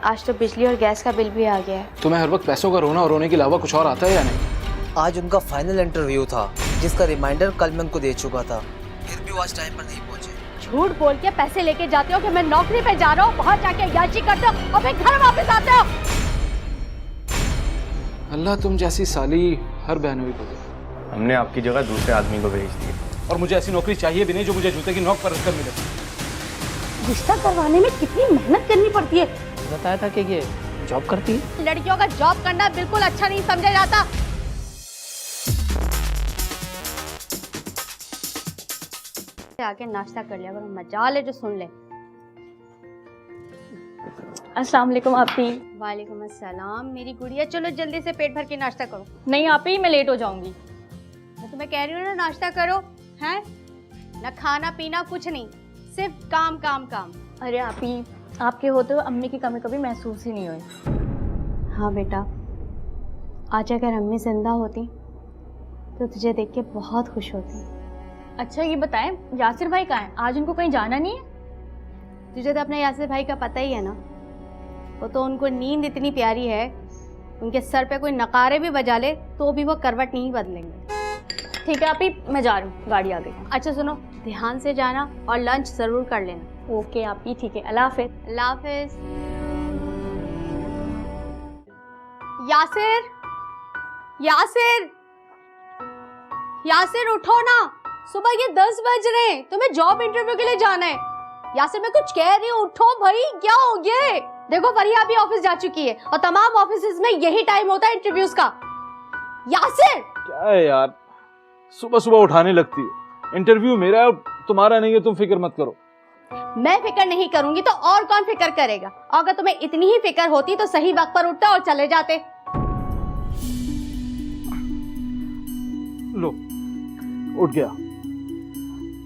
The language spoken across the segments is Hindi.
आज तो बिजली और गैस का बिल भी आ गया है। तुम्हें हर वक्त पैसों का रोना और रोने के अलावा कुछ और आता है या नहीं? आज उनका फाइनल इंटरव्यू था जिसका रिमाइंडर कल मैं उनको दे चुका था, फिर भी वो आज टाइम पर नहीं पहुंचे। झूठ बोल के पैसे लेके जाते हो कि मैं नौकरी पे जा रहा हूँ, बाहर जाके याची करते हो और फिर घर वापस आते हो। अल्लाह तुम जैसी साली हर बहनोई को दे। हमने आपकी जगह दूसरे आदमी को भेज दिया। और मुझे ऐसी नौकरी चाहिए भी नहीं जो मुझे जूते की नोक पर रखकर मिले। रिश्ता करवाने में कितनी मेहनत करनी पड़ती है। बताया था कि ये जॉब करती है। लड़कियों का जॉब करना बिल्कुल अच्छा नहीं समझा जाता। आके नाश्ता कर लिया करो, मजाल है जो सुन ले। अस्सलाम वालेकुम आपी। वालेकुम अस्सलाम मेरी गुड़िया, चलो जल्दी से पेट भर के नाश्ता करो। नहीं आपी, मैं लेट हो जाऊंगी। मैं तुम्हें कह रही हूँ ना नाश्ता करो, हैं? ना खाना पीना कुछ नहीं, सिर्फ काम काम काम। अरे आपी, आपके होते हुए अम्मी की कमी कभी महसूस ही नहीं हुई। हाँ बेटा, आज अगर अम्मी जिंदा होती तो तुझे देख के बहुत खुश होती। अच्छा ये बताएं, यासिर भाई कहाँ हैं? आज उनको कहीं जाना नहीं है? तुझे तो अपने यासिर भाई का पता ही है ना, वो तो उनको नींद इतनी प्यारी है, उनके सर पे कोई नकारे भी बजा ले तो भी वो करवट नहीं बदलेंगे। ठीक है आपी, मैं जा रही हूँ, गाड़ी आ गई। अच्छा सुनो, ध्यान से जाना और लंच जरूर कर लेना। ओके आपी, ठीक है, अल्लाह हाफिज। अल्लाह हाफिज। यासिर, यासिर, यासिर उठो ना, सुबह ये 10 बज रहे हैं, तुम्हें जॉब इंटरव्यू के लिए जाना है। यासिर मैं कुछ कह रही हूँ, उठो भाई, क्या हो गया है? देखो फरिया भी ऑफिस जा चुकी है और तमाम ऑफिसेज में यही टाइम होता है इंटरव्यूज का। यासिर क्या है यार, सुबह सुबह उठाने लगती है। इंटरव्यू मेरा है और तुम्हारा नहीं है, तुम फिक्र मत करो। मैं फिक्र नहीं करूंगी तो और कौन फिक्र करेगा? अगर तुम्हें इतनी ही फिक्र होती तो सही वक्त पर उठते और चले जाते। लो, उठ गया।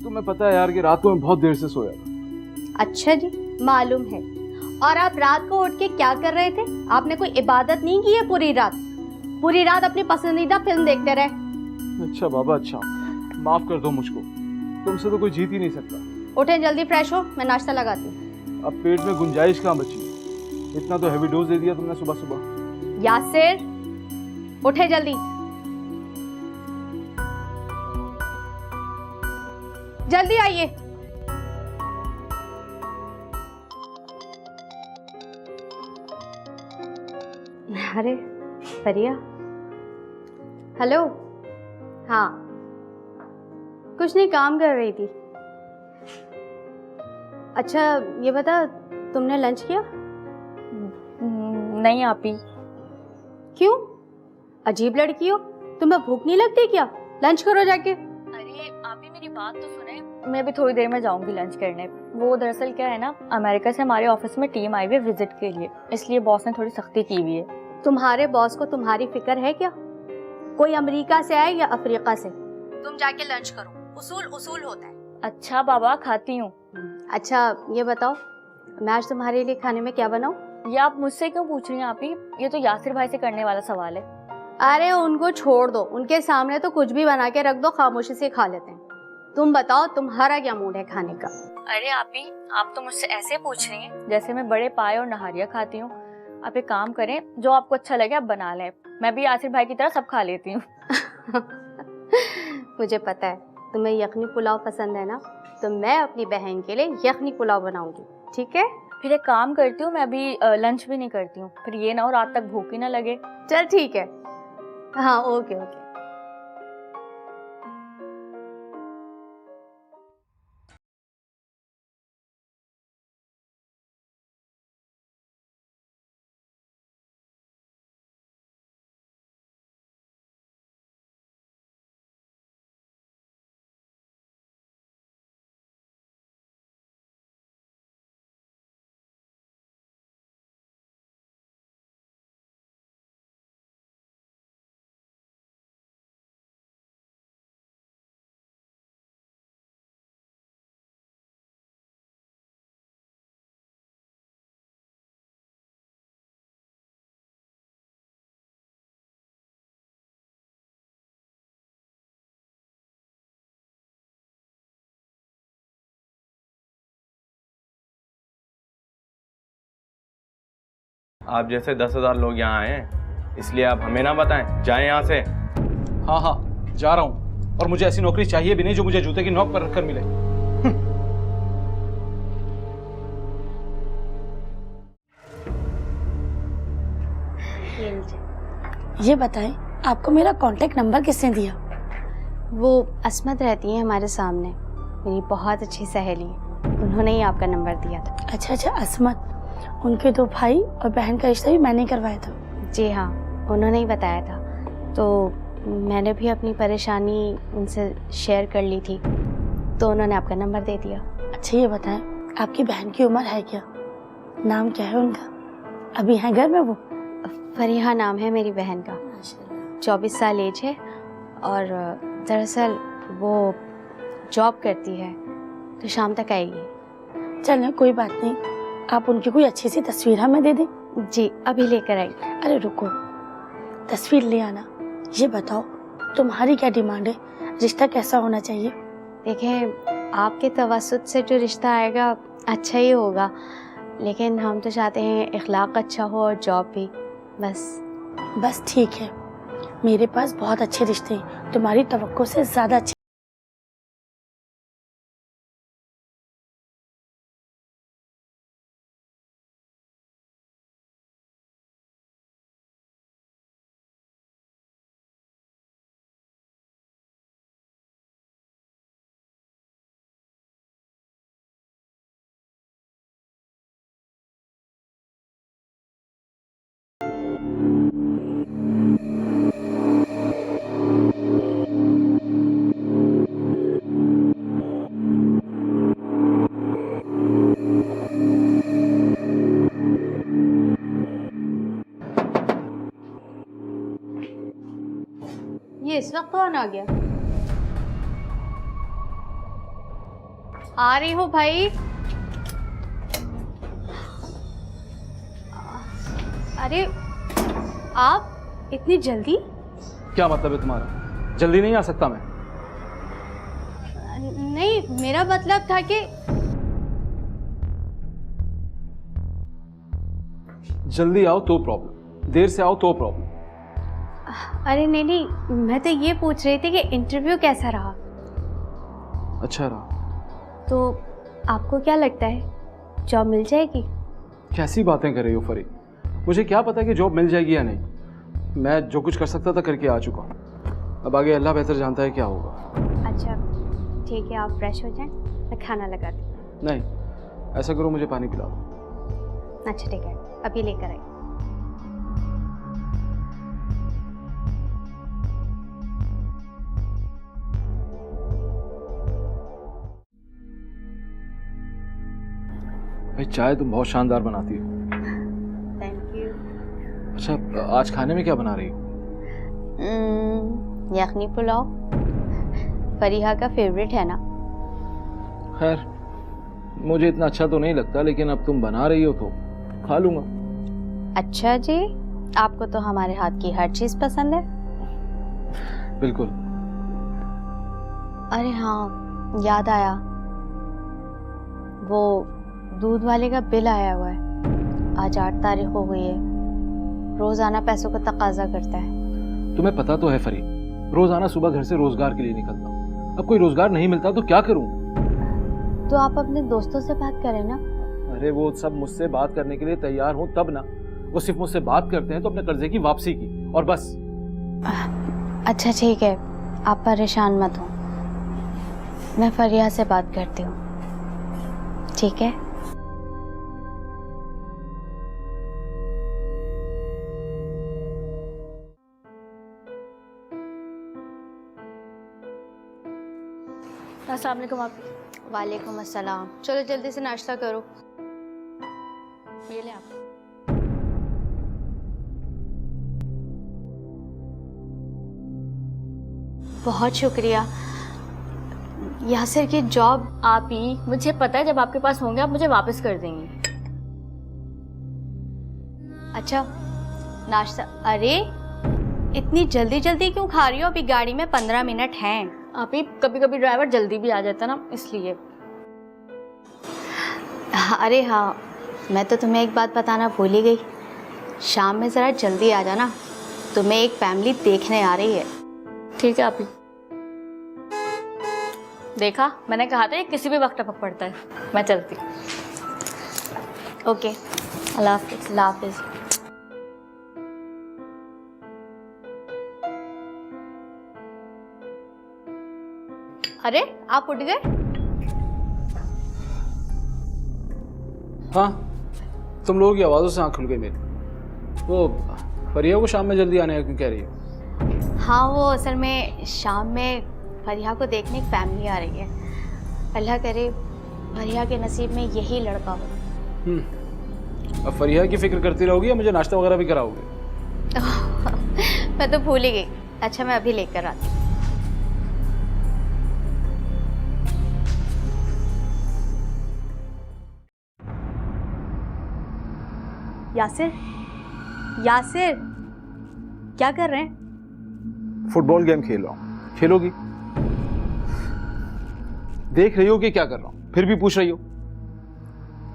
तुम्हें पता है यार कि रात को मैं बहुत देर से सोया था। अच्छा जी, मालूम है। और आप रात को उठ के क्या कर रहे थे? आपने कोई इबादत नहीं की है पूरी रात? पूरी रात अपनी पसंदीदा फिल्म देखते रहे। अच्छा बाबा, अच्छा माफ कर दो मुझको, तुमसे तो कोई जीत ही नहीं सकता। उठें जल्दी, फ्रेश हो, मैं नाश्ता लगाती हूँ। अब पेट में गुंजाइश कहाँ बची है? इतना तो हैवी डोज दे दिया तुमने सुबह सुबह। यासिर उठे जल्दी, जल्दी आइए। अरे फरिया, हेलो। हाँ कुछ नहीं, काम कर रही थी। अच्छा ये बता, तुमने लंच किया? नहीं आपी। क्यों? अजीब लड़की हो, तुम्हें भूख नहीं लगती क्या? लंच करो जाके। अरे आपी मेरी बात तो सुने, मैं भी थोड़ी देर में जाऊंगी लंच करने। वो दरअसल क्या है ना, अमेरिका से हमारे ऑफिस में टीम आई हुई है विजिट के लिए, इसलिए बॉस ने थोड़ी सख्ती की हुई है। तुम्हारे बॉस को तुम्हारी फिक्र है क्या? कोई अमेरिका से आए या अफ्रीका से, तुम जाके लंच करो, उसूल उसूल होता है। अच्छा बाबा, खाती हूँ। अच्छा ये बताओ, मैं आज तुम्हारे लिए खाने में क्या बनाऊं? ये आप मुझसे क्यों पूछ रही हैं आपी? ये तो यासिर भाई से करने वाला सवाल है। अरे उनको छोड़ दो, उनके सामने तो कुछ भी बना के रख दो, खामोशी से खा लेते हैं। तुम बताओ, तुम्हारा क्या मूड है खाने का? अरे आपी, आप तो मुझसे ऐसे पूछ रही हैं जैसे मैं बड़े पाए और नहारिया खाती हूँ। आप एक काम करें, जो आपको अच्छा लगे आप बना लें, मैं भी यासिर भाई की तरह सब खा लेती हूँ। मुझे पता है तुम्हें यखनी पुलाव पसंद है ना, तो मैं अपनी बहन के लिए यखनी पुलाव बनाऊंगी, ठीक है? फिर एक काम करती हूँ, मैं अभी लंच भी नहीं करती हूँ, फिर ये ना हो रात तक भूख ही ना लगे। चल ठीक है, हाँ ओके ओके। आप जैसे 10,000 लोग यहाँ आए हैं, इसलिए आप हमें ना बताएं, जाएं यहाँ से। हाँ हाँ जा रहा हूँ, और मुझे ऐसी नौकरी चाहिए भी नहीं जो मुझे जूते की नोक पर रखकर मिले। ये बताएं, आपको मेरा कांटेक्ट नंबर किसने दिया? वो अस्मत रहती है हमारे सामने, मेरी बहुत अच्छी सहेली, उन्होंने ही आपका नंबर दिया था। अच्छा अच्छा, अस्मत, उनके 2 भाई और बहन का रिश्ता भी मैंने करवाया था। जी हाँ, उन्होंने ही बताया था, तो मैंने भी अपनी परेशानी उनसे शेयर कर ली थी, तो उन्होंने आपका नंबर दे दिया। अच्छा ये बताएं, आपकी बहन की उम्र है क्या? नाम क्या है उनका? अभी हैं घर में वो? फरीहा नाम है मेरी बहन का, 24 साल एज है, और दरअसल वो जॉब करती है, तो शाम तक आएगी। चलें कोई बात नहीं, आप उनकी कोई अच्छी सी तस्वीर हमें दे दें। जी अभी लेकर आई। अरे रुको, तस्वीर ले आना। ये बताओ तुम्हारी क्या डिमांड है, रिश्ता कैसा होना चाहिए? देखें, आपके तवस्सुत से जो रिश्ता आएगा अच्छा ही होगा, लेकिन हम तो चाहते हैं इखलाक अच्छा हो और जॉब भी, बस ठीक है, मेरे पास बहुत अच्छे रिश्ते हैं, तुम्हारी तवक्को से ज़्यादा अच्छे। ये इस वक्त कौन आ गया? आ रही हूँ भाई। अरे आप इतनी जल्दी? क्या मतलब है तुम्हारा? जल्दी नहीं आ सकता मैं? नहीं, मेरा मतलब था कि जल्दी आओ तो प्रॉब्लम, देर से आओ तो प्रॉब्लम। अरे नहीं, मैं तो ये पूछ रही थी कि इंटरव्यू कैसा रहा? अच्छा रहा। तो आपको क्या लगता है, जॉब मिल जाएगी? कैसी बातें कर रही हो फरी? मुझे क्या पता कि जॉब मिल जाएगी या नहीं। मैं जो कुछ कर सकता था करके आ चुका हूँ, अब आगे अल्लाह बेहतर जानता है क्या होगा। अच्छा ठीक है, आप फ्रेश हो जाएं, मैं खाना लगा दूँ। नहीं, ऐसा करो, मुझे पानी पिला दो। अच्छा ठीक है, अभी लेकर आई। भाई चाय तुम बहुत शानदार बनाती हो। Thank you. अच्छा आज खाने में क्या बना रही हो? यखनी पुलाव, फरीहा का फेवरेट है ना। खैर मुझे इतना अच्छा तो नहीं लगता, लेकिन अब तुम बना रही हो तो खा लूंगा। अच्छा जी, आपको तो हमारे हाथ की हर चीज पसंद है। बिल्कुल। अरे हाँ, याद आया, वो दूध वाले का बिल आया हुआ है। आज 8 तारीख हो गई है, रोजाना पैसों का तकाजा करता है। तुम्हें पता तो है फरी, रोजाना सुबह घर से रोजगार के लिए निकलता हूँ। अब कोई रोजगार नहीं मिलता तो क्या करूँ? तो आप अपने दोस्तों से बात करें ना। अरे वो सब मुझसे बात करने के लिए तैयार हो तब ना, वो सिर्फ मुझसे बात करते हैं तो अपने कर्जे की वापसी की, और बस। अच्छा ठीक है, आप परेशान मत हो, मैं फरिया से बात करती हूँ, ठीक है? अस्सलाम वालेकुम आप। वालेकुम अस्सलाम। चलो जल्दी से नाश्ता करो। ये ले आप। बहुत शुक्रिया। यासिर की जॉब आप ही, मुझे पता है जब आपके पास होंगे आप मुझे वापस कर देंगी। अच्छा नाश्ता, अरे इतनी जल्दी जल्दी क्यों खा रही हो? अभी गाड़ी में 15 मिनट हैं। आप ही, कभी कभी ड्राइवर जल्दी भी आ जाता ना, इसलिए। अरे हाँ, मैं तो तुम्हें एक बात बताना भूल ही गई। शाम में ज़रा जल्दी आ जाना, तुम्हें एक फैमिली देखने आ रही है। ठीक है आपी। देखा, मैंने कहा था ये किसी भी वक्त टपक पड़ता है। मैं चलती। ओके, अल्लाह हाफिज़। अल्लाह हाफिज़। अरे आप उठ गए? हाँ, तुम लोगों की आवाज़ों से आँख खुल गई मेरी। वो फरिया को शाम में जल्दी आने का क्यों कह रही हो? हाँ, वो असल में शाम में फरिया को देखने एक फैमिली आ रही है। अल्लाह करे फरिया के नसीब में यही लड़का हो। अब फरिया की फिक्र करती रहोगी या मुझे नाश्ता वगैरह भी कराओगे? मैं तो भूल ही गई। अच्छा, मैं अभी लेकर आती हूँ। यासिर, यासिर, क्या कर रहे हैं? फुटबॉल गेम खेल रहा हूँ। खेलोगी? देख रही हो कि क्या कर रहा हूँ, फिर भी पूछ रही हो?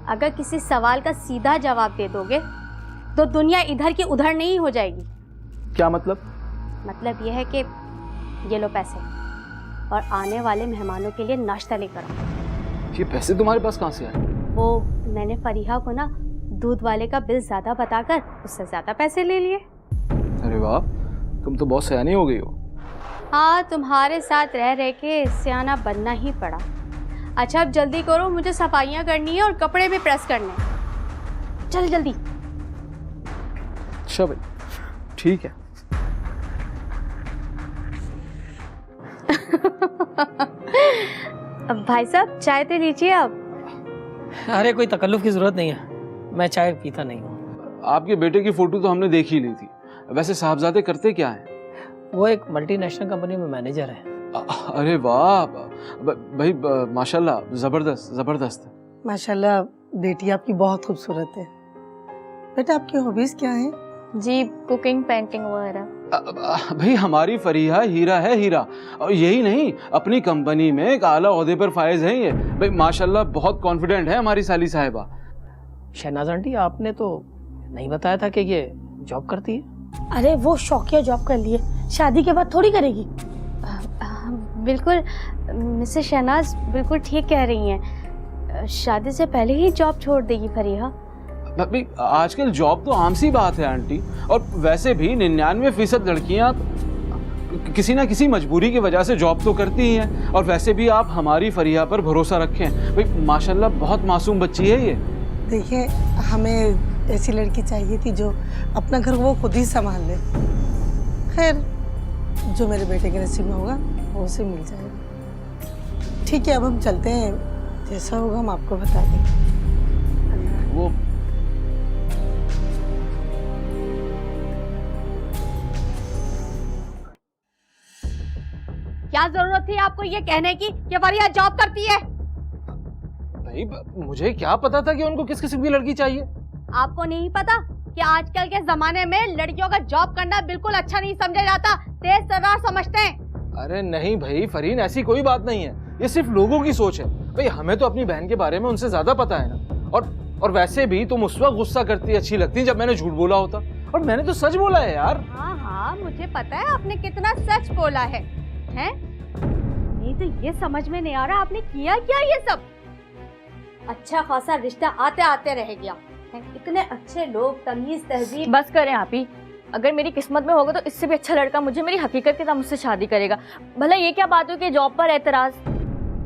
अगर किसी सवाल का सीधा जवाब दे दोगे तो दुनिया इधर की उधर नहीं हो जाएगी। क्या मतलब? मतलब यह है कि ये लो पैसे और आने वाले मेहमानों के लिए नाश्ता लेकर आओ। ये पैसे तुम्हारे पास कहाँ से आए? वो मैंने फरीहा को ना दूध वाले का बिल ज्यादा बताकर उससे ज्यादा पैसे ले लिए। अरे वाह, तुम तो बहुत सयानी हो गई हो। हाँ, तुम्हारे साथ रह रह के सियाना बनना ही पड़ा। अच्छा, अब जल्दी करो, मुझे सफाइयाँ करनी है और कपड़े भी प्रेस करने हैं। चल जल्दी। अच्छा भाई, ठीक है। अब भाई साहब चाय तो लीजिए आप। अरे कोई तकल्लुफ की जरूरत नहीं है, मैं चाय पीता नहीं हूँ। आपके बेटे की फोटो तो हमने देख ही ली थी। वैसे साहबजादे करते क्या हैं? वो एक मल्टीनेशनल कंपनी में मैनेजर है। अरे वाह भाई, माशाल्लाह, जबरदस्त जबरदस्त। माशाल्लाह, बेटी आपकी बहुत खूबसूरत है। बेटा, आपकी हॉबीज क्या हैं? जी, कुकिंग, पेंटिंग वगैरह। भाई हमारी फरीहा हीरा है, हीरा। और यही नहीं, अपनी कंपनी में एक आला ओहदे पर फायज है ये। भाई माशाल्लाह, बहुत कॉन्फिडेंट है हमारी साली साहिबा। शहनाज आंटी, आपने तो नहीं बताया था कि ये जॉब करती है। अरे वो शौकिया जॉब कर लिए, शादी के बाद थोड़ी करेगी। बिल्कुल मिसेस शहनाज बिल्कुल ठीक कह रही हैं। शादी से पहले ही जॉब छोड़ देगी फरीहा। भाई आजकल जॉब तो आम सी बात है आंटी। और वैसे भी 99% लड़कियां किसी ना किसी मजबूरी की वजह से जॉब तो करती ही हैं। और वैसे भी आप हमारी फरीहा पर भरोसा रखें। भाई माशाल्लाह, बहुत मासूम बच्ची है ये। देखिए, हमें ऐसी लड़की चाहिए थी जो अपना घर वो खुद ही संभाल ले। खैर, जो मेरे बेटे के नसीब में होगा वो उसे मिल जाएगा। ठीक है, अब हम चलते हैं, जैसा होगा हम आपको बता देंगे। वो क्या जरूरत थी आपको ये कहने की कि फरीहा जॉब करती है? भाई मुझे क्या पता था कि उनको किस किस्म की लड़की चाहिए। आपको नहीं पता कि आजकल के जमाने में लड़कियों का जॉब करना बिल्कुल अच्छा नहीं समझा जाता, तेज तर्रार समझते हैं। अरे नहीं भाई फरीन, ऐसी कोई बात नहीं है। ये सिर्फ लोगों की सोच है। भाई हमें तो अपनी बहन के बारे में उनसे ज्यादा पता है ना। और वैसे भी तुम उस वक्त गुस्सा करती अच्छी लगती जब मैंने झूठ बोला होता। और मैंने तो सच बोला है यार। हाँ हाँ, मुझे पता है आपने कितना सच बोला है। हैं? नहीं तो ये समझ में नहीं आ रहा आपने किया क्या ये सब। अच्छा खासा रिश्ता आते आते रह गया। इतने अच्छे लोग, तमीज तहजीब। बस करें आप ही। अगर मेरी किस्मत में होगा तो इससे भी अच्छा लड़का मुझे मेरी हकीकत के साथ मुझसे शादी करेगा। भला ये क्या बात हुई कि जॉब पर एतराज?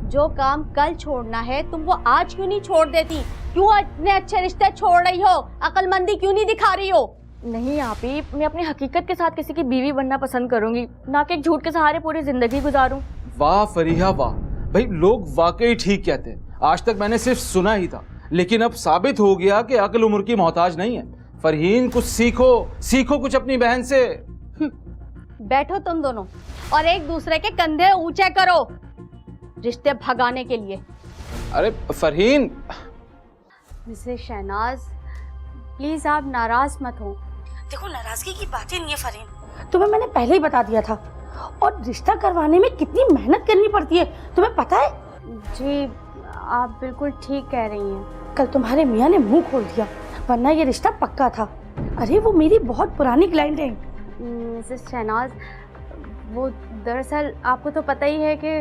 जो काम कल छोड़ना है तुम वो आज क्यों नहीं छोड़ देती? क्यों इतने अच्छे रिश्ते छोड़ रही हो? अक्लमंदी क्यों नहीं दिखा रही हो? नहीं आप ही, मैं अपनी हकीकत के साथ किसी की बीवी बनना पसंद करूंगी, ना कि एक झूठ के सहारे पूरी जिंदगी गुजारूं। वाह फरीहा वाह। भाई लोग वाकई ठीक कहते हैं। आज तक मैंने सिर्फ सुना ही था, लेकिन अब साबित हो गया कि अक्ल उम्र की मोहताज नहीं है। फरहीन, कुछ सीखो, सीखो कुछ अपनी बहन से। बैठो तुम दोनों और एक दूसरे के कंधे ऊंचे करो रिश्ते भगाने के लिए। अरे फरहीन। मिसेस शहनाज, प्लीज आप नाराज मत हो। देखो, नाराजगी की बात ही नहीं है फरीन, तुम्हें मैंने पहले ही बता दिया था। और रिश्ता करवाने में कितनी मेहनत करनी पड़ती है तुम्हें पता है? जी आप बिल्कुल ठीक कह रही हैं। कल तुम्हारे मियाँ ने मुंह खोल दिया, वरना ये रिश्ता पक्का था। अरे वो मेरी बहुत पुरानी क्लाइंट है। मिसेस शहनाज, वो दरअसल आपको तो पता ही है कि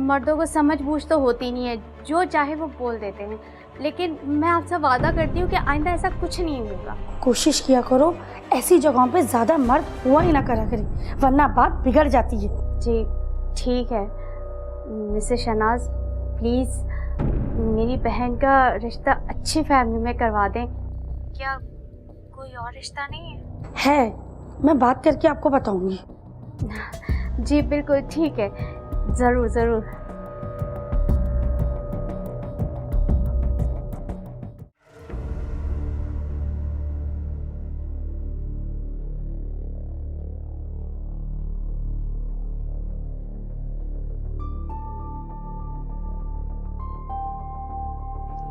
मर्दों को समझ बूझ तो होती नहीं है, जो चाहे वो बोल देते हैं। लेकिन मैं आपसे वादा करती हूँ कि आइंदा ऐसा कुछ नहीं होगा। कोशिश किया करो ऐसी जगहों पे ज़्यादा मर्द हुआ ही ना करा करें, वरना बात बिगड़ जाती है। जी ठीक है मिसेस शहनाज, प्लीज़ मेरी बहन का रिश्ता अच्छी फैमिली में करवा दें। क्या कोई और रिश्ता नहीं है? मैं बात करके आपको बताऊंगी। जी बिल्कुल ठीक है, ज़रूर ज़रूर।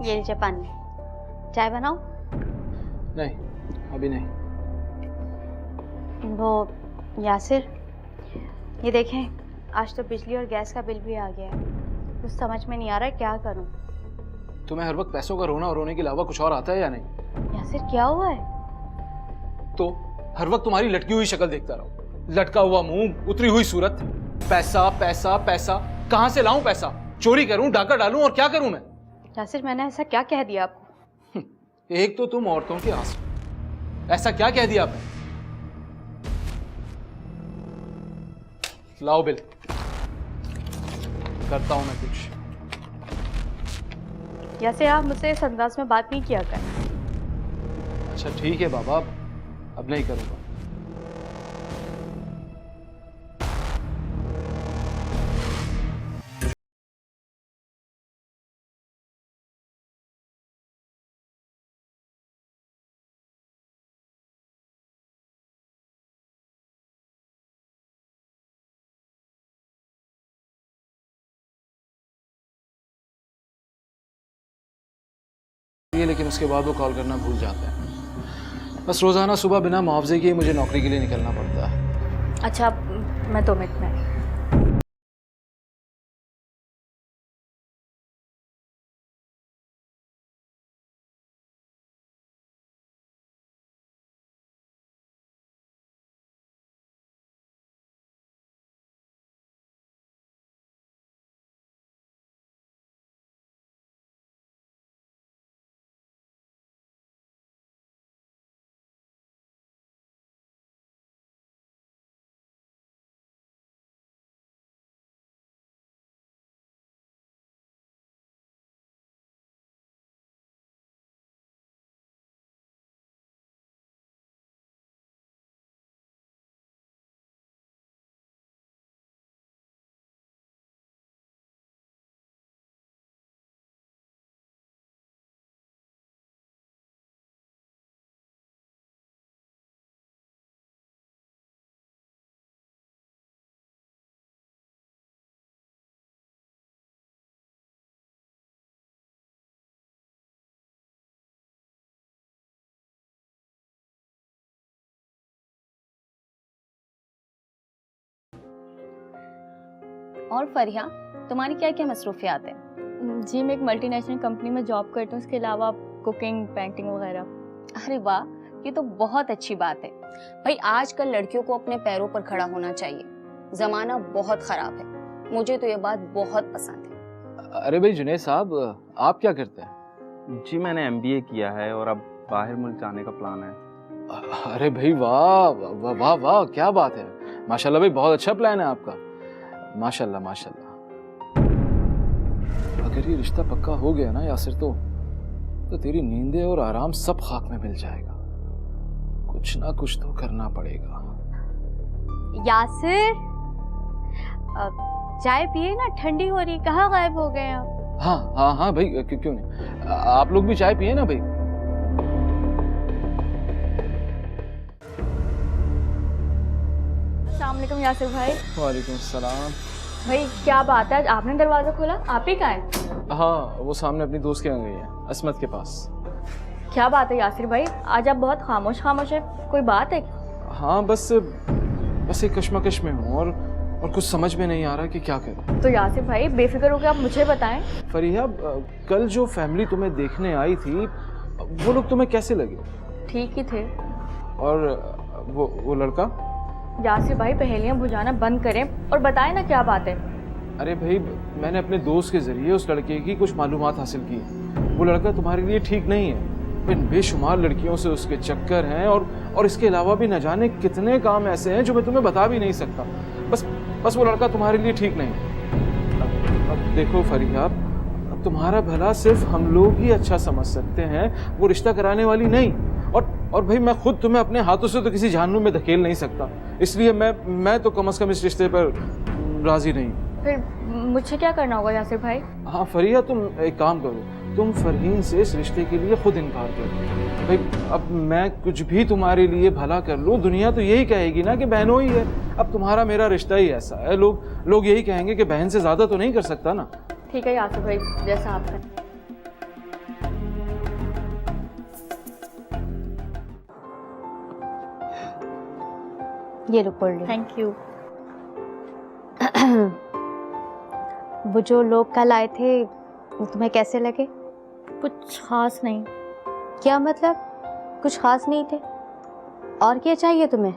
ये लीजिए पानी, चाय बनाओ? नहीं, अभी नहीं। वो यासिर, ये देखें, आज तो बिजली और गैस का बिल भी आ गया है। कुछ समझ में नहीं आ रहा है क्या करूं। तुम्हें हर वक्त पैसों का रोना और रोने के अलावा कुछ और आता है या नहीं? यासिर क्या हुआ है? तो हर वक्त तुम्हारी लटकी हुई शक्ल देखता रहो, लटका हुआ मुंह, उतरी हुई सूरत। पैसा पैसा पैसा, कहां से लाऊं पैसा? चोरी करूं, डाका डालूं, और क्या करूं मैं? यासिर मैंने ऐसा क्या कह दिया आपको? एक तो तुम औरतों के आंसू, ऐसा क्या कह दिया आपने? लाओ बिल, करता हूं मैं कुछ। यासिर आप मुझसे इस अंदाज में बात नहीं किया कर। अच्छा ठीक है बाबा, अब नहीं करूंगा। लेकिन उसके बाद वो कॉल करना भूल जाते हैं। बस रोजाना सुबह बिना मुआवजे के मुझे नौकरी के लिए निकलना पड़ता है। अच्छा मैं 2 मिनट में। और फरिया, तुम्हारी क्या क्या मसरूफियात है? जी मैं एक मल्टीनेशनल कंपनी में जॉब करती हूँ, उसके अलावा कुकिंग, पेंटिंग वगैरह। अरे वाह, ये तो बहुत अच्छी बात है। भाई आजकल लड़कियों को अपने पैरों पर खड़ा होना चाहिए, जमाना बहुत खराब है। मुझे तो ये बात बहुत पसंद है। अरे भाई जुनैद साहब, आप क्या करते हैं? जी मैंने MBA किया है और अब बाहर मुल्क जाने का प्लान है। अरे भाई वाह वाह वाह वाह, क्या बात है, माशाल्लाह भाई, बहुत अच्छा प्लान है आपका, माशाल्लाह माशाल्लाह। अगर ये रिश्ता पक्का हो गया ना यासिर, तो तेरी नींदें और आराम सब खाक में मिल जाएगा। कुछ ना कुछ तो करना पड़ेगा। यासिर चाय पिए ना, ठंडी हो रही, कहाँ गायब हो गए आप? हाँ हाँ हाँ भाई, क्यों नहीं, आप लोग भी चाय पिए ना भाई। अस्सलाम वालेकुम यासिर भाई। वालेकुम सलाम। भाई क्या बात है, आपने दरवाजा खोला, आप ही कहाँ हैं? हाँ, वो सामने अपनी दोस्त के यहाँ गई है, असमत के पास। क्या बात है यासिर भाई, आज आप बहुत खामोश खामोश है, कोई बात है? हाँ बस एक कश्मकश में हूँ और कुछ समझ में नहीं आ रहा कि क्या करूँ। तो यासिर भाई बेफिक्र होकर आप मुझे बताएं। फरीहा, कल जो फैमिली तुम्हें देखने आई थी, वो लोग तुम्हें कैसे लगे? ठीक ही थे, और वो लड़का? यासिर भाई पहेलियां बुझाना बंद करें और बताएं ना क्या बात है। अरे भाई, मैंने अपने दोस्त के जरिए उस लड़के की कुछ मालूमात हासिल की है। वो लड़का तुम्हारे लिए ठीक नहीं है। बेशुमार लड़कियों से उसके चक्कर हैं और इसके अलावा भी न जाने कितने काम ऐसे हैं जो मैं तुम्हें बता भी नहीं सकता। बस वो लड़का तुम्हारे लिए ठीक नहीं है। अब देखो फरीहा, अब तुम्हारा भला सिर्फ हम लोग ही अच्छा समझ सकते हैं, वो रिश्ता कराने वाली नहीं। और भाई मैं खुद तुम्हें अपने हाथों से तो किसी जहन्नुम में धकेल नहीं सकता, इसलिए मैं तो कम से कम इस रिश्ते पर राजी नहीं। फिर मुझे क्या करना होगा यासिर भाई? हाँ फरीहा, तुम एक काम करो, तुम फरहीन से इस रिश्ते के लिए खुद इनकार करो। भाई अब मैं कुछ भी तुम्हारे लिए भला कर लूँ, दुनिया तो यही कहेगी ना कि बहनों ही है। अब तुम्हारा मेरा रिश्ता ही ऐसा है, लोग यही कहेंगे कि बहन से ज्यादा तो नहीं कर सकता ना। ठीक है यासिर भाई, जैसा आप कहें। ये लो कोल्ड ड्रिंक। Thank you. वो जो लोग कल आए थे वो तुम्हें कैसे लगे? कुछ खास नहीं। क्या मतलब कुछ खास नहीं थे? और क्या चाहिए तुम्हें?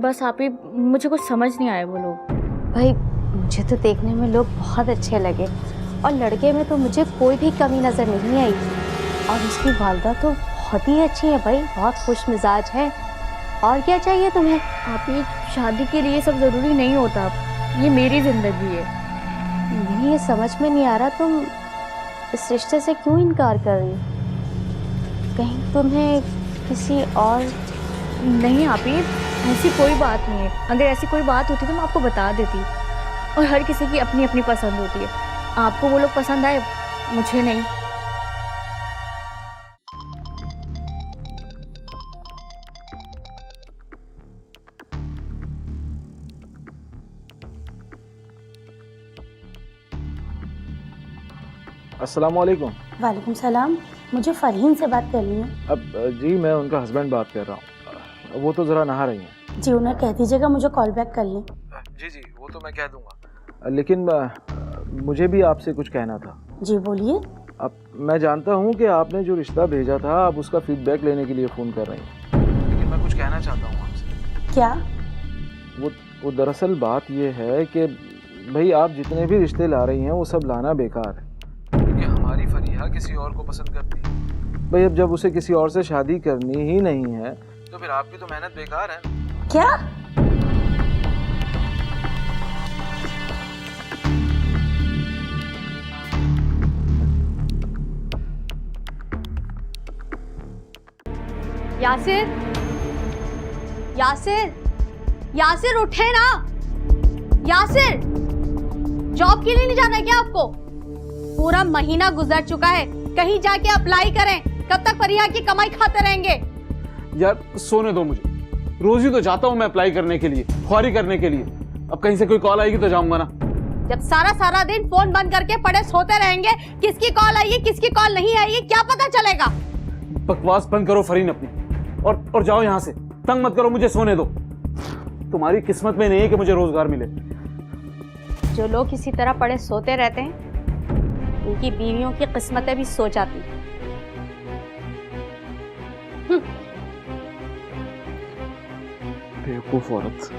बस आप ही, मुझे कुछ समझ नहीं आया वो लोग। भाई मुझे तो देखने में लोग बहुत अच्छे लगे और लड़के में तो मुझे कोई भी कमी नज़र नहीं आई। और उसकी वालदा तो बहुत ही अच्छी है भाई, बहुत खुश मिजाज है। और क्या चाहिए तुम्हें? आप ही, शादी के लिए सब ज़रूरी नहीं होता, ये मेरी ज़िंदगी है। मुझे ये समझ में नहीं आ रहा तुम इस रिश्ते से क्यों इनकार कर रही हो? कहीं तुम्हें किसी और? नहीं आप ही, ऐसी कोई बात नहीं है। अगर ऐसी कोई बात होती तो मैं आपको बता देती। और हर किसी की अपनी अपनी पसंद होती है, आपको वो लोग पसंद आए, मुझे नहीं। अस्सलाम वालेकुम। वालेकुम सलाम, मुझे फरहीन से बात करनी है। अब जी मैं उनका हस्बैंड बात कर रहा हूँ, वो तो ज़रा नहा रही हैं। जी उन्हें कह दीजिएगा मुझे कॉल बैक कर लें। जी वो तो मैं कह दूंगा, लेकिन मुझे भी आपसे कुछ कहना था। जी बोलिए। अब मैं जानता हूँ कि आपने जो रिश्ता भेजा था आप उसका फीडबैक लेने के लिए फ़ोन कर रही हैं, लेकिन मैं कुछ कहना चाहता हूँ आपसे। क्या? वो दरअसल बात ये है कि भाई आप जितने भी रिश्ते ला रही हैं वो सब लाना बेकार है, क्योंकि हमारी फरीहा किसी और को पसंद करती है। भाई अब जब उसे किसी और से शादी करनी ही नहीं है तो फिर आपकी तो मेहनत बेकार है। क्या? यासिर, यासिर, यासिर उठे ना। यासिर, जॉब के लिए नहीं जाना है क्या आपको? पूरा महीना गुजर चुका है, कहीं जाके अप्लाई करें। कब तक फरीहा की कमाई खाते रहेंगे? यार सोने दो मुझे, रोज ही तो जाता हूँ मैं अप्लाई करने के लिए, ख्वारी करने के लिए। अब कहीं से कोई कॉल आएगी तो जाऊंगा ना। जब सारा दिन फोन बंद करके पड़े सोते रहेंगे, किसकी कॉल आई है किसकी कॉल नहीं आई है क्या पता चलेगा? बकवास बंद करो फरीन अपनी, और जाओ यहाँ से। तंग मत करो मुझे, सोने दो। तुम्हारी किस्मत में नहीं है कि मुझे रोजगार मिले। जो लोग इसी तरह पड़े सोते रहते हैं उनकी बीवियों की किस्मतें भी सो जाती हैं। बेवकूफ औरत।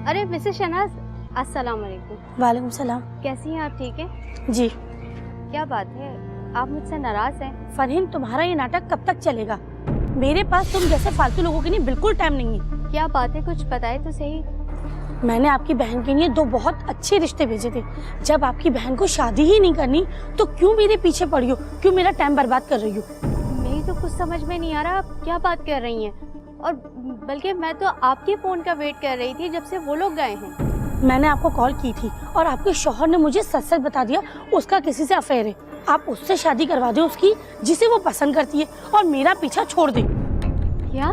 अरे मिसेस शहनाज, अस्सलाम वालेकुम। वालेकुम सलाम। कैसी हैं आप? ठीक है जी। क्या बात है, आप मुझसे नाराज हैं? फरहीन, तुम्हारा ये नाटक कब तक चलेगा? मेरे पास तुम जैसे फालतू लोगों के लिए बिल्कुल टाइम नहीं है। क्या बात है, कुछ बताए तो सही। मैंने आपकी बहन के लिए 2 बहुत अच्छे रिश्ते भेजे थे। जब आपकी बहन को शादी ही नहीं करनी तो क्यों मेरे पीछे पड़ी हो, क्यों मेरा टाइम बर्बाद कर रही हो? मेरी तो कुछ समझ में नहीं आ रहा आप क्या बात कर रही हैं। और बल्कि मैं तो आपके फोन का वेट कर रही थी जब से वो लोग गए हैं। मैंने आपको कॉल की थी और आपके शौहर ने मुझे सच सच बता दिया उसका किसी से अफेयर है। आप उससे शादी करवा दें उसकी, जिसे वो पसंद करती है, और मेरा पीछा छोड़ दें। क्या?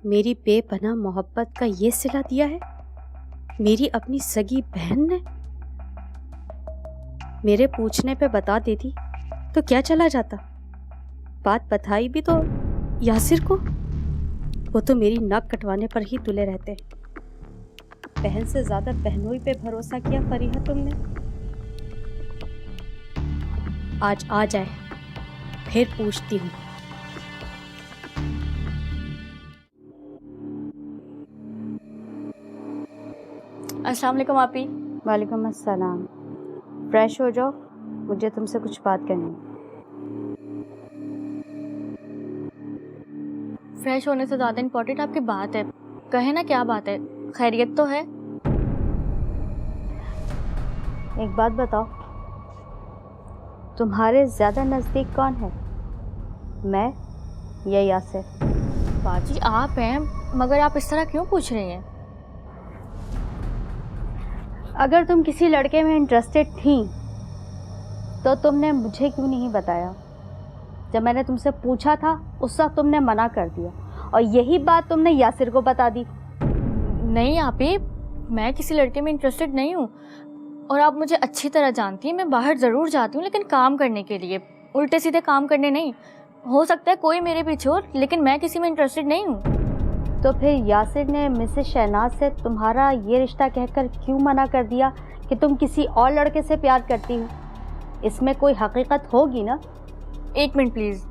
मेरी बेपनाह मोहब्बत का ये सिला दिया है? मेरी अपनी सगी बहन ने मेरे पूछने पे बता देती तो क्या चला जाता। बात बताई भी तो यासिर को, वो तो मेरी नाक कटवाने पर ही तुले रहते। बहन से ज्यादा बहनोई पे भरोसा किया फरीहा तुमने। आज आ जाए फिर पूछती हूँ। अस्सलाम वालेकुम आपी। वालेकुम अस्सलाम। फ्रेश हो जाओ, मुझे तुमसे कुछ बात करनी है। फ्रेश होने से ज़्यादा इम्पोर्टेंट आपकी बात है। कहे ना क्या बात है, खैरियत तो है? एक बात बताओ, तुम्हारे ज्यादा नजदीक कौन है, मैं या यासिर? बाजी आप हैं, मगर आप इस तरह क्यों पूछ रही हैं? अगर तुम किसी लड़के में इंटरेस्टेड थी तो तुमने मुझे क्यों नहीं बताया? जब मैंने तुमसे पूछा था उस वक्त तुमने मना कर दिया और यही बात तुमने यासिर को बता दी। नहीं आपी, मैं किसी लड़के में इंटरेस्टेड नहीं हूँ और आप मुझे अच्छी तरह जानती हैं। मैं बाहर ज़रूर जाती हूँ लेकिन काम करने के लिए, उल्टे सीधे काम करने नहीं। हो सकता है कोई मेरे पीछे हो लेकिन मैं किसी में इंटरेस्टेड नहीं हूँ। तो फिर यासिर ने मिसेस शहनाज से तुम्हारा ये रिश्ता कहकर क्यों मना कर दिया कि तुम किसी और लड़के से प्यार करती हो? इसमें कोई हकीकत होगी ना? एक मिनट प्लीज़।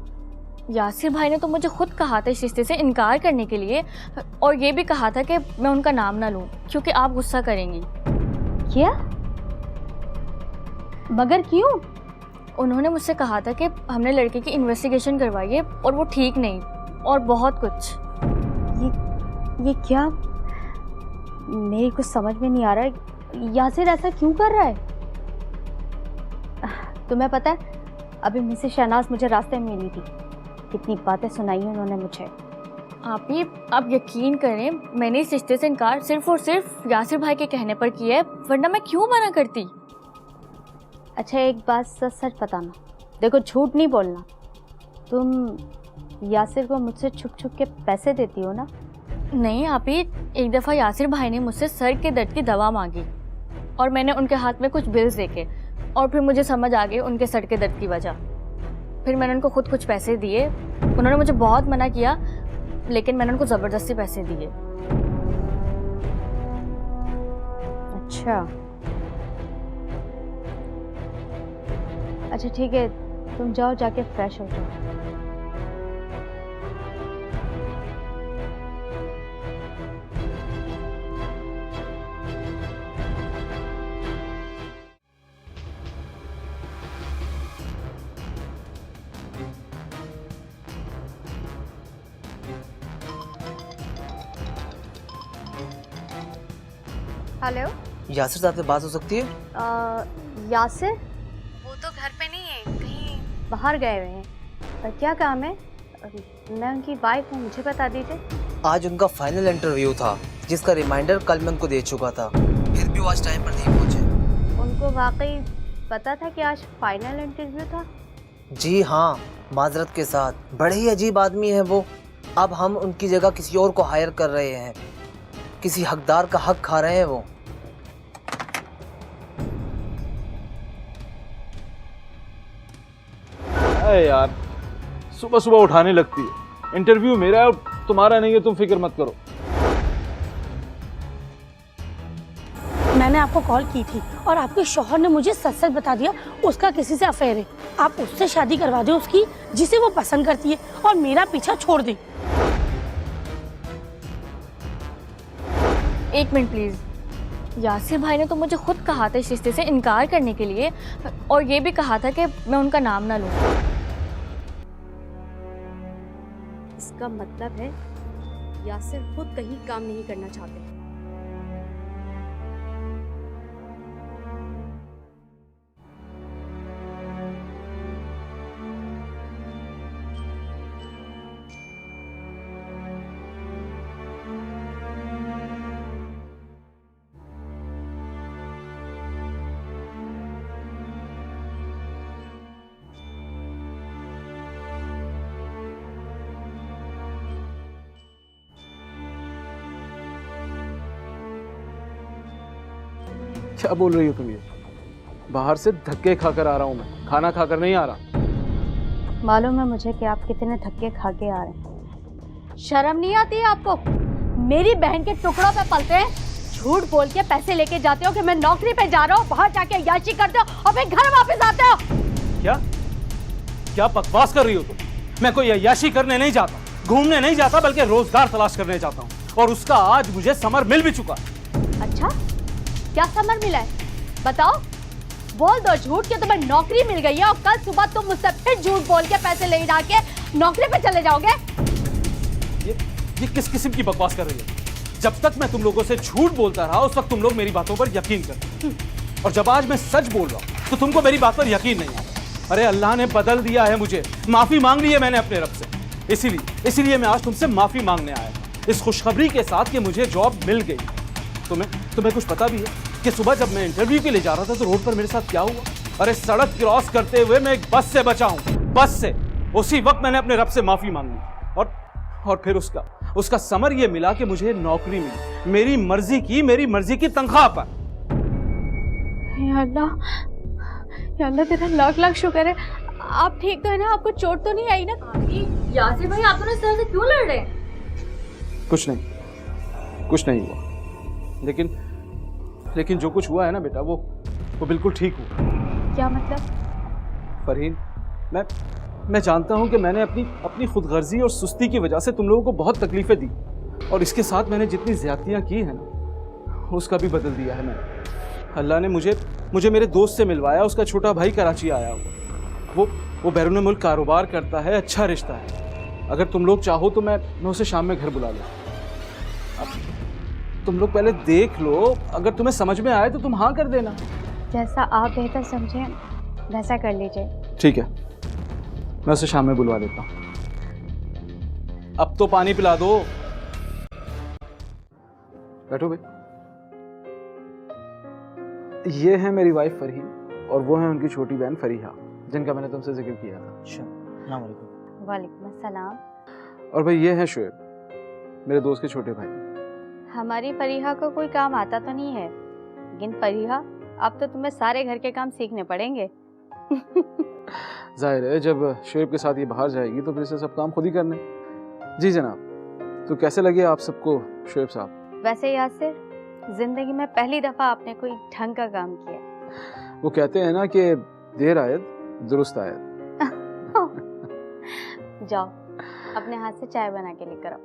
यासिर भाई ने तो मुझे खुद कहा था इस रिश्ते से इनकार करने के लिए, और ये भी कहा था कि मैं उनका नाम ना लूँ क्योंकि आप गुस्सा करेंगी। क्या? मगर क्यों? उन्होंने मुझसे कहा था कि हमने लड़के की इन्वेस्टिगेशन करवाई है और वो ठीक नहीं, और बहुत कुछ। ये क्या? मेरी कुछ समझ में नहीं आ रहा है। यासिर ऐसा क्यों कर रहा है? तुम्हें पता है, अभी मिसेस शहनाज मुझे रास्ते में मिली थी, कितनी बातें सुनाई उन्होंने मुझे। आप यकीन करें, मैंने इस रिश्ते से इनकार सिर्फ और सिर्फ यासिर भाई के कहने पर किया है, वरना मैं क्यों मना करती। अच्छा एक बात सच सच बताना, देखो झूठ नहीं बोलना। तुम यासिर को मुझसे छुप छुप के पैसे देती हो ना? नहीं आपी, एक दफ़ा यासिर भाई ने मुझसे सर के दर्द की दवा मांगी और मैंने उनके हाथ में कुछ बिल्स देखे और फिर मुझे समझ आ गई उनके सर के दर्द की वजह। फिर मैंने उनको खुद कुछ पैसे दिए। उन्होंने मुझे बहुत मना किया लेकिन मैंने उनको ज़बरदस्ती पैसे दिए। अच्छा ठीक है, तुम जाओ जाके फ्रेश हो जाओ। हेलो, यासिर साहब से बात हो सकती है? यासिर? वो तो घर पे नहीं है, कहीं बाहर गए हुए हैं। क्या काम है? मैं उनकी वाइफ हूँ, मुझे बता दीजिए। आज उनका फाइनल इंटरव्यू था जिसका रिमाइंडर कल मैं उनको दे चुका था, फिर भी वो आज टाइम पर नहीं पहुंचे। उनको वाकई पता था कि आज फाइनल इंटरव्यू था? जी हाँ, माजरत के साथ। बड़े ही अजीब आदमी है वो। अब हम उनकी जगह किसी और को हायर कर रहे हैं, किसी हकदार का हक खा रहे हैं वो। अरे यार, सुबह सुबह उठाने लगती है। इंटरव्यू मेरा है और तुम्हारा नहीं है, तुम फिक्र मत करो। मैंने आपको कॉल की थी और आपके शौहर ने मुझे सच सच बता दिया उसका किसी से अफेयर है। आप उससे शादी करवा दें उसकी, जिसे वो पसंद करती है, और मेरा पीछा छोड़ दें। एक मिनट प्लीज़। यासिर भाई ने तो मुझे खुद कहा था इस रिश्ते से इनकार करने के लिए, और ये भी कहा था कि मैं उनका नाम ना लूँ। इसका मतलब है यासिर खुद कहीं काम नहीं करना चाहते। क्या बोल रही हो तुम ये? बाहर से धक्के खाकर आ रहा हूँ मैं, खाना खाकर नहीं आ रहा। मालूम है मुझे कि आप कितने धक्के खा के आ रहे हैं। शर्म नहीं आती है आपको? मेरी बहन के टुकड़ों पे पलते हैं, झूठ बोल के पैसे लेके जाते हो कि मैं नौकरी पे जा रहा हूँ, बाहर जाके अय्याशी करते हो और फिर घर वापस आते हो। क्या क्या बकवास कर रही हो तुम? मैं कोई अय्याशी करने नहीं जाता, घूमने नहीं जाता, बल्कि रोजगार तलाश करने जाता हूँ, और उसका आज मुझे समर मिल भी चुका है। अच्छा, क्या समर मिला है? बताओ, बोल दो झूठ कि तुम्हें नौकरी मिल गई है और कल सुबह तुम मुझसे फिर झूठ बोल के पैसे ले जा के नौकरी पे चले जाओगे। ये किस किस्म की बकवास कर रही है? जब तक मैं तुम लोगों से झूठ बोलता रहा उस वक्त तुम लोग मेरी बातों पर यकीन करते, और जब आज मैं सच बोल रहा हूं तो तुमको मेरी बात पर यकीन नहीं आता। अरे अल्लाह ने बदल दिया है मुझे, माफी मांग ली है मैंने अपने रब से, इसीलिए मैं आज तुमसे माफी मांगने आया इस खुशखबरी के साथ कि मुझे जॉब मिल गई। तुम्हें कुछ पता भी है कि सुबह जब मैं इंटरव्यू के लिए जा रहा था तो रोड पर मेरे साथ क्या हुआ? अरे सड़क क्रॉस करते हुए मैं एक बस से बचा हूं, बस से। उसी वक्त मैंने अपने रब से माफी मांग ली, और फिर उसका समर ये मिला कि मुझे नौकरी मिली, मेरी मर्जी की तनख्वाह पर। या अल्लाह तेरा लाख लाख शुक्र है। आप ठीक तो है ना? आपको चोट तो नहीं आई ना? यासिर भाई आप दोनों इस तरह से क्यों लड़ रहे हैं? कुछ नहीं हुआ, लेकिन जो कुछ हुआ है ना बेटा, वो बिल्कुल ठीक हुआ। क्या मतलब? फरहीन, मैं जानता हूं कि मैंने अपनी खुदगर्जी और सुस्ती की वजह से तुम लोगों को बहुत तकलीफें दी, और इसके साथ मैंने जितनी ज्यादतियां की हैं ना, उसका भी बदल दिया है मैंने। अल्लाह ने मुझे मेरे दोस्त से मिलवाया, उसका छोटा भाई कराची आया हुआ, वो बैरून मुल्क कारोबार करता है, अच्छा रिश्ता है। अगर तुम लोग चाहो तो मैं उसे शाम में घर बुला लूँ। अब तुम लोग पहले देख लो, अगर तुम्हें समझ में आए तो तुम हाँ कर देना। जैसा आप बेहतर समझें वैसा कर लीजिए। ठीक है, मैं उसे शाम में बुलवा देता हूँ। अब तो पानी पिला दो। बैठो भाई। ये है मेरी वाइफ फरहीन, और वो है उनकी छोटी बहन फरीहा, जिनका मैंने तुमसे जिक्र किया था। अस्सलाम वालेकुम। वालेकुम अस्सलाम। और भाई ये है शुएब, मेरे दोस्त के छोटे भाई। हमारी फरीहा को कोई काम आता तो नहीं है, लेकिन फरीहा अब तो तुम्हें सारे घर के काम सीखने पड़ेंगे। जाहिर है, जब शुएब के साथ ये बाहर जाएगी तो फिर से सब काम खुद ही करने। जी जनाब। तो कैसे लगे आप सबको शुएब साहब? वैसे यासिर, जिंदगी में पहली दफा आपने कोई ढंग का काम किया। वो कहते हैं ना कि देर आयत दुरुस्त आयत। जाओ अपने हाथ से चाय बना के लेकर आओ।